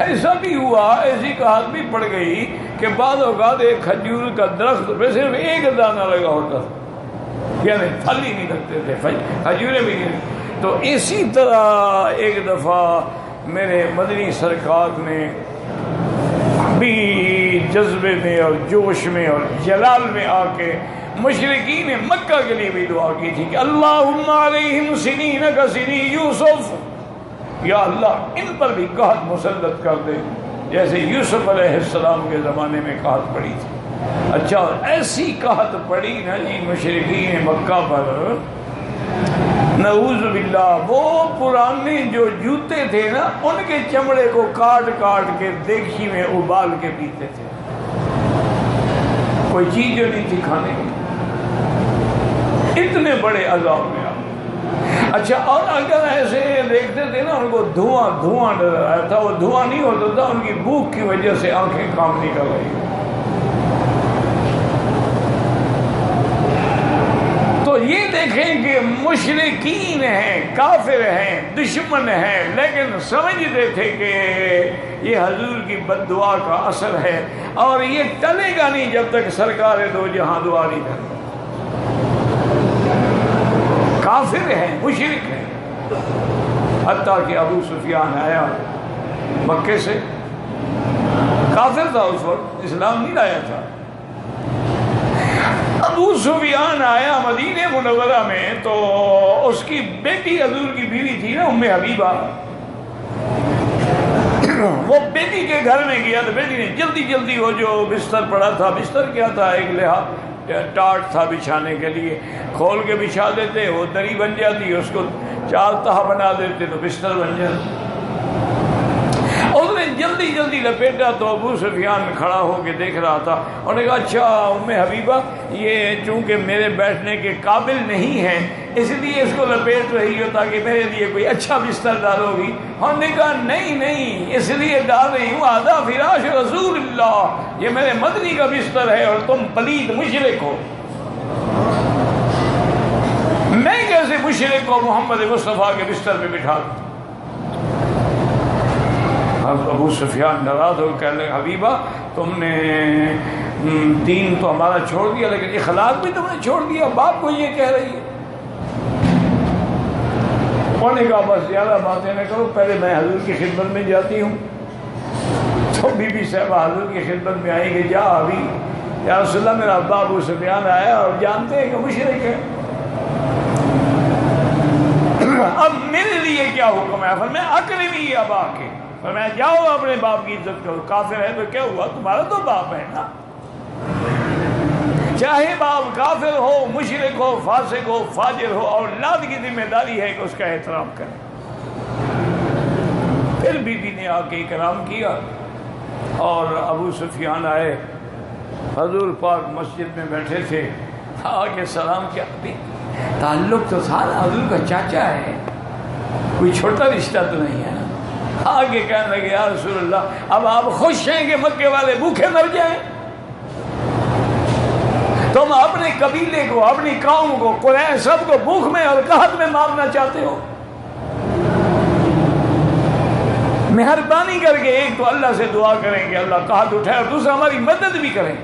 ایسا بھی ہوا، ایسی کہات بھی پڑ گئی کہ بعض اوقات ایک کھجور کا درخت پہ صرف ایک دانہ لگا ہوتا تھا، یعنی پھل ہی نہیں لگتے تھے، کھجوریں بھی نہیں۔ تو اسی طرح ایک دفعہ میرے مدنی سرکار نے بھی جذبے میں اور جوش میں اور جلال میں آ کے مشرکین مکہ کے لیے بھی دعا کی تھی کہ اللہم علیہم سنین کسنی یوسف، یا اللہ ان پر بھی قحط مسلط کر دے جیسے یوسف علیہ السلام کے زمانے میں قحط پڑی تھی۔ اچھا، ایسی قحط پڑی نا جی مشرکین مکہ پر، نعوذ باللہ، وہ پرانے جو جوتے تھے نا ان کے چمڑے کو کاٹ کاٹ کے دیگچی میں ابال کے پیتے تھے، کوئی چیز جو نہیں تھی کھانے کی، اتنے بڑے عذاب میں۔ اچھا، اور اگر ایسے دیکھتے تھے نا ان کو دھواں دھواں نظر آیا تھا، وہ دھواں نہیں ہوتا تھا، ان کی بھوک کی وجہ سے آنکھیں کام نہیں کر رہی۔ تو یہ دیکھیں کہ مشرکین ہیں، کافر ہیں، دشمن ہیں، لیکن سمجھتے تھے کہ یہ حضور کی بد دعا کا اثر ہے اور یہ ٹلے گا نہیں جب تک سرکار دو جہاں دعا نہیں کرے۔ کافر ہیں، مشرک ہیں، حتیٰ کہ ابو سفیان آیا مکے سے، کافر تھا اس وقت، اسلام نہیں لایا تھا۔ ابو سفیان آیا مدینہ منورہ میں تو اس کی بیٹی حضور کی بیوی تھی نا ام حبیبہ، وہ بیٹی کے گھر میں گیا تو بیٹی نے جلدی جلدی وہ جو بستر پڑا تھا، بستر کیا تھا، ایک لحاظ ٹاٹ تھا بچھانے کے لیے، کھول کے بچھا دیتے، وہ دری بن جاتی، اس کو چار تہہ بنا دیتے تو بستر بن جاتا۔ اس نے جلدی جلدی لپیٹا تو ابو سفیان کھڑا ہو کے دیکھ رہا تھا، انہوں نے کہا اچھا ام حبیبہ یہ چونکہ میرے بیٹھنے کے قابل نہیں ہے اس لیے اس کو لپیٹ رہی ہو تاکہ میرے لیے کوئی اچھا بستر ڈالو گی؟ ہم نے کہا نہیں نہیں، اس لیے ڈال رہی ہوں آدھا فراش رسول اللہ، یہ میرے مدنی کا بستر ہے اور تم پلید مشرک ہو، میں کیسے مشرک کو محمد مصطفیٰ کے بستر پہ بٹھا دوں؟ ابو سفیان ناراض ہو کہنے لگا حبیبہ تم نے دین تو ہمارا چھوڑ دیا لیکن اخلاق بھی تم نے چھوڑ دیا، باپ کو یہ کہہ رہی ہے۔ انہوں نے کہا بس زیادہ باتیں نہ کرو، پہلے میں حضور کی خدمت میں جاتی ہوں۔ تو بی بی صاحبہ حضور کی خدمت میں آئی کہ جا ابھی، یا رسول اللہ میرا ابا ابو سفیان آیا اور جانتے ہیں کہ مشرک ہے، اب میرے لیے کیا حکم ہے؟ فرمایا اکرمی ابا کے، فرمایا جاؤ اپنے باپ کی عزت کرو، کافر ہے تو کیا ہوا، تمہارا تو باپ ہے نا، چاہے باپ کافر ہو، مشرک ہو، فاسق ہو، فاجر ہو، اولاد کی ذمہ داری ہے کہ اس کا احترام کرے۔ پھر بی بی نے آ کے اکرام کیا اور ابو سفیان آئے، حضور پاک مسجد میں بیٹھے تھے، آگے سلام کیا، تعلق تو تھا نا، حضور کا چاچا ہے، کوئی چھوٹا رشتہ تو نہیں ہے نا۔ آگے کہنے لگے یا رسول اللہ اب آپ خوش ہیں کہ مکے والے بھوکے مر جائیں؟ تم اپنے قبیلے کو، اپنی قوم کو، قریش سب کو بھوک میں اور قحط میں مارنا چاہتے ہو؟ مہربانی کر کے ایک تو اللہ سے دعا کریں کہ اللہ قحط اٹھائے اور دوسرا ہماری مدد بھی کریں۔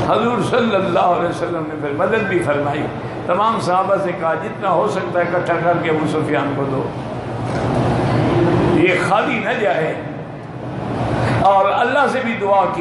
حضور صلی اللہ علیہ وسلم نے پھر مدد بھی فرمائی، تمام صحابہ سے کہا جتنا ہو سکتا ہے اکٹھا کر کے ابو سفیان کو دو، یہ خالی نہ جائے، اور اللہ سے بھی دعا کی